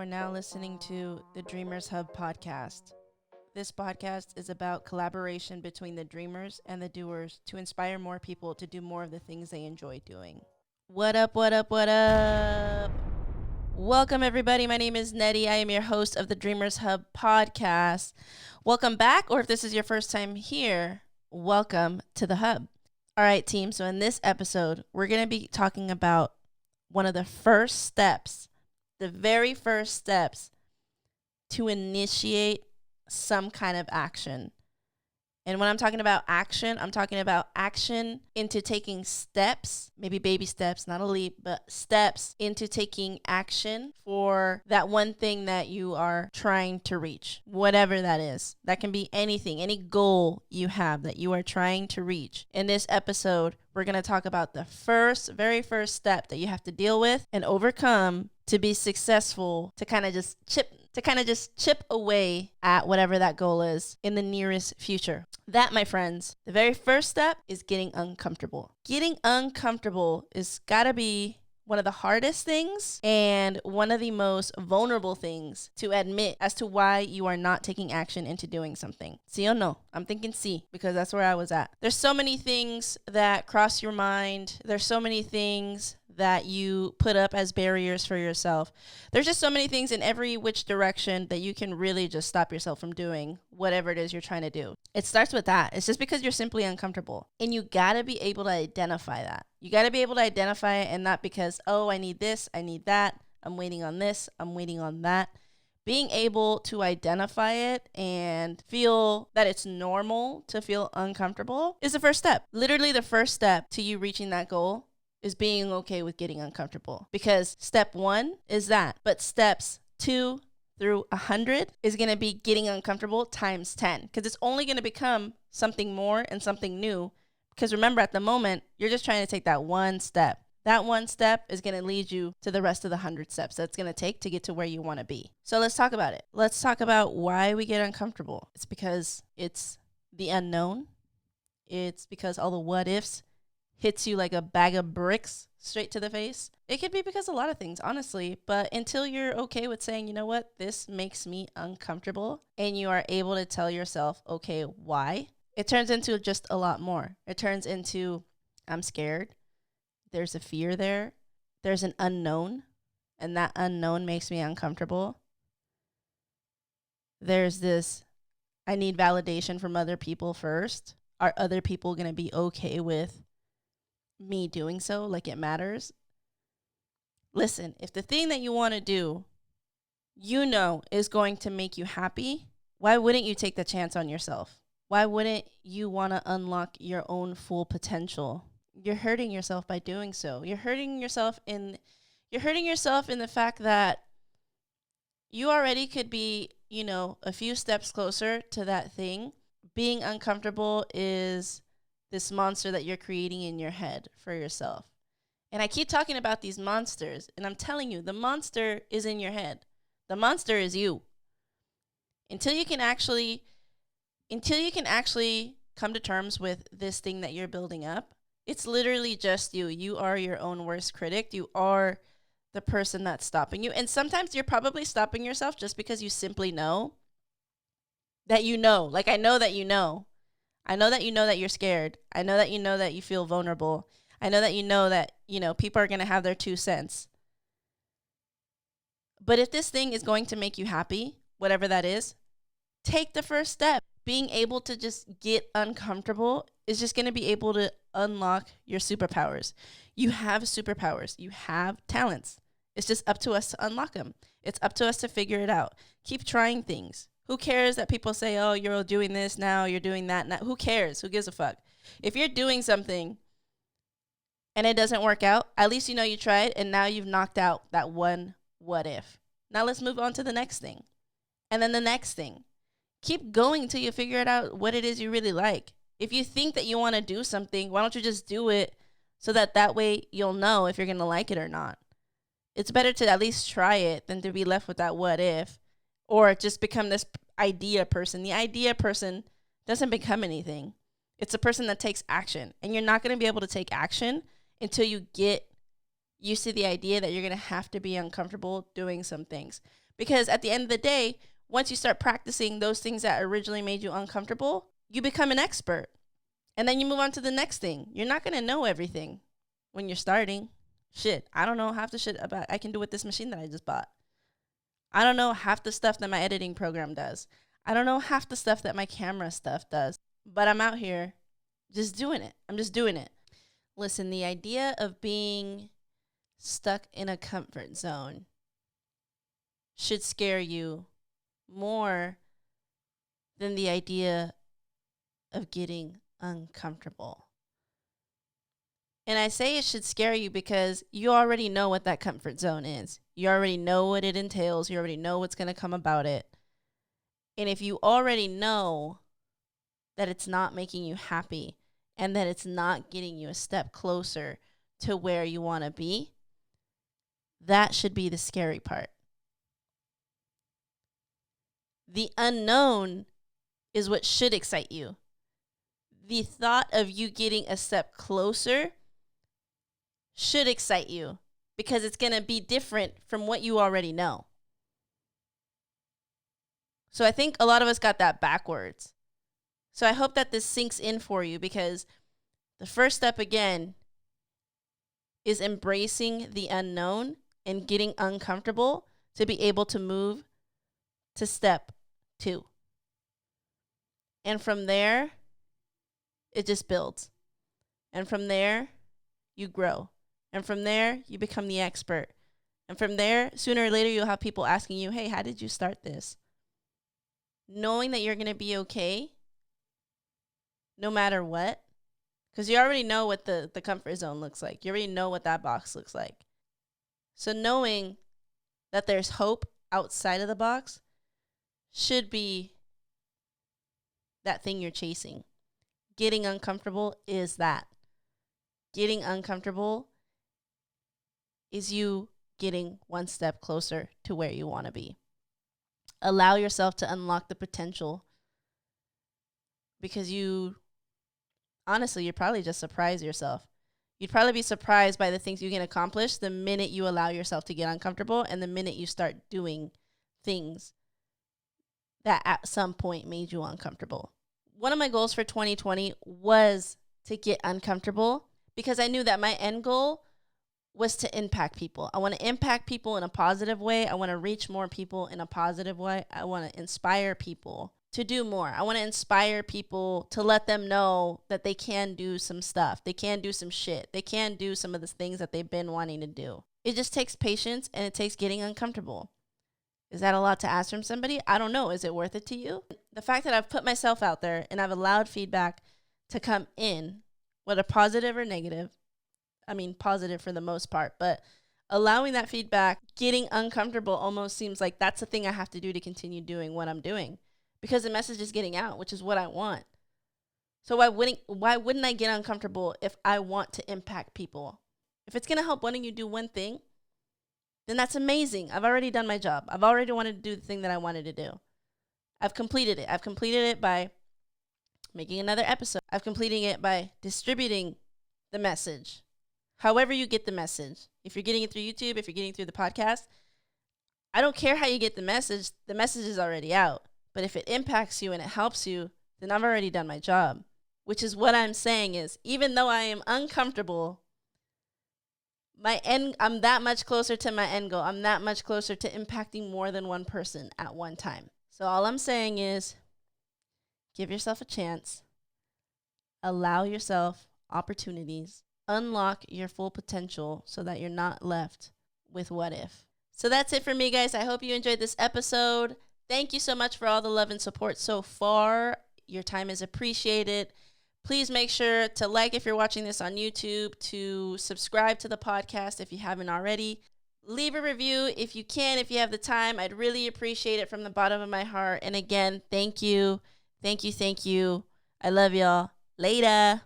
are now listening to the Dreamers Hub podcast. This podcast is about collaboration between the dreamers and the doers to inspire more people to do more of the things they enjoy doing. What up, what up, what up? Welcome, everybody. My name is Nettie. I am your host of the Dreamers Hub podcast. Welcome back, or if this is your first time here, welcome to the Hub. All right, team. So in this episode, we're going to be talking about one of the first steps, the very first steps to initiate some kind of action. And when I'm talking about action, I'm talking about action into taking steps, maybe baby steps, not a leap, but steps into taking action for that one thing that you are trying to reach, whatever that is. That can be anything, any goal you have that you are trying to reach. In this episode, we're going to talk about the very first step that you have to deal with and overcome to be successful, to kind of just chip away at whatever that goal is in the nearest future. That, my friends, the very first step is getting uncomfortable. Getting uncomfortable is gotta be one of the hardest things and one of the most vulnerable things to admit as to why you are not taking action into doing something. Sí or no? I'm thinking sí, because that's where I was at. There's so many things that cross your mind. There's so many things that you put up as barriers for yourself. There's just so many things in every which direction that you can really just stop yourself from doing whatever it is you're trying to do. It starts with that. It's just because you're simply uncomfortable. And you gotta be able to identify that. You gotta be able to identify it, and not because, oh, I need this, I need that, I'm waiting on this, I'm waiting on that. Being able to identify it and feel that it's normal to feel uncomfortable is the first step. Literally the first step to you reaching that goal is being okay with getting uncomfortable, because step 1 is that, but steps 2 through 100 is going to be getting uncomfortable times 10, because it's only going to become something more and something new. Because remember, at the moment, you're just trying to take that one step. That one step is going to lead you to the rest of the 100 steps that's going to take to get to where you want to be. So let's talk about it. Let's talk about why we get uncomfortable. It's because it's the unknown. It's because all the what ifs hits you like a bag of bricks straight to the face. It could be because of a lot of things, honestly, but until you're okay with saying, you know what, this makes me uncomfortable, and you are able to tell yourself, okay, why? It turns into just a lot more. It turns into, I'm scared. There's a fear there. There's an unknown, and that unknown makes me uncomfortable. There's this, I need validation from other people first. Are other people going to be okay with me doing so, like it matters? Listen, if the thing that you want to do, you know, is going to make you happy, why wouldn't you take the chance on yourself? Why wouldn't you want to unlock your own full potential? You're hurting yourself by doing so. You're hurting yourself in the fact that you already could be, you know, a few steps closer to that thing. Being uncomfortable is this monster that you're creating in your head for yourself. And I keep talking about these monsters, and I'm telling you, the monster is in your head. The monster is you. Until you can actually come to terms with this thing that you're building up, it's literally just you. You are your own worst critic. You are the person that's stopping you. And sometimes you're probably stopping yourself just because you simply know that you know. Like, I know that you know. I know that you know that you're scared. I know that you know that you feel vulnerable. I know that, you know, people are going to have their 2 cents. But if this thing is going to make you happy, whatever that is, take the first step. Being able to just get uncomfortable is just going to be able to unlock your superpowers. You have superpowers. You have talents. It's just up to us to unlock them. It's up to us to figure it out. Keep trying things. Who cares that people say, oh, you're doing this now, you're doing that now? Who cares? Who gives a fuck? If you're doing something and it doesn't work out, at least you know you tried, and now you've knocked out that one what if. Now let's move on to the next thing. And then the next thing. Keep going until you figure it out what it is you really like. If you think that you want to do something, why don't you just do it so that way you'll know if you're going to like it or not? It's better to at least try it than to be left with that what if, or just become this idea person. The idea person doesn't become anything. It's a person that takes action, and you're not going to be able to take action until you get used to the idea that you're going to have to be uncomfortable doing some things. Because at the end of the day, once you start practicing those things that originally made you uncomfortable, you become an expert. And then you move on to the next thing. You're not going to know everything when you're starting. Shit, I don't know half the shit about I can do with this machine that I just bought. I don't know half the stuff that my editing program does. I don't know half the stuff that my camera stuff does. But I'm out here just doing it. I'm just doing it. Listen, the idea of being stuck in a comfort zone should scare you more than the idea of getting uncomfortable. And I say it should scare you because you already know what that comfort zone is. You already know what it entails. You already know what's going to come about it. And if you already know that it's not making you happy and that it's not getting you a step closer to where you want to be, that should be the scary part. The unknown is what should excite you. The thought of you getting a step closer should excite you because it's going to be different from what you already know. So I think a lot of us got that backwards. So I hope that this sinks in for you because the first step, again, is embracing the unknown and getting uncomfortable to be able to move to step 2. And from there, it just builds. And from there, you grow. And from there, you become the expert. And from there, sooner or later, you'll have people asking you, hey, how did you start this? Knowing that you're going to be okay, no matter what, because you already know what the comfort zone looks like. You already know what that box looks like. So knowing that there's hope outside of the box should be that thing you're chasing. Getting uncomfortable is that. Getting uncomfortable is you getting one step closer to where you want to be. Allow yourself to unlock the potential because you'd probably just surprise yourself. You'd probably be surprised by the things you can accomplish the minute you allow yourself to get uncomfortable and the minute you start doing things that at some point made you uncomfortable. One of my goals for 2020 was to get uncomfortable because I knew that my end goal was to impact people. I want to impact people in a positive way. I want to reach more people in a positive way. I want to inspire people to do more. I want to inspire people to let them know that they can do some stuff. They can do some shit. They can do some of the things that they've been wanting to do. It just takes patience and it takes getting uncomfortable. Is that a lot to ask from somebody? I don't know. Is it worth it to you? The fact that I've put myself out there and I've allowed feedback to come in, whether positive or negative, I mean, positive for the most part, but allowing that feedback, getting uncomfortable almost seems like that's the thing I have to do to continue doing what I'm doing because the message is getting out, which is what I want. So why wouldn't I get uncomfortable if I want to impact people? If it's going to help one of you do one thing, then that's amazing. I've already done my job. I've already wanted to do the thing that I wanted to do. I've completed it. I've completed it by making another episode. I've completed it by distributing the message. However you get the message. If you're getting it through YouTube, if you're getting it through the podcast, I don't care how you get the message is already out. But if it impacts you and it helps you, then I've already done my job. Which is what I'm saying is, even though I am uncomfortable, I'm that much closer to my end goal. I'm that much closer to impacting more than one person at one time. So all I'm saying is, give yourself a chance. Allow yourself opportunities. Unlock your full potential so that you're not left with what if. So that's it for me, guys. I hope you enjoyed this episode. Thank you so much for all the love and support so far. Your time is appreciated. Please make sure to like if you're watching this on YouTube, to subscribe to the podcast if you haven't already. Leave a review if you can, if you have the time. I'd really appreciate it from the bottom of my heart. And again, thank you. Thank you. Thank you. I love y'all. Later.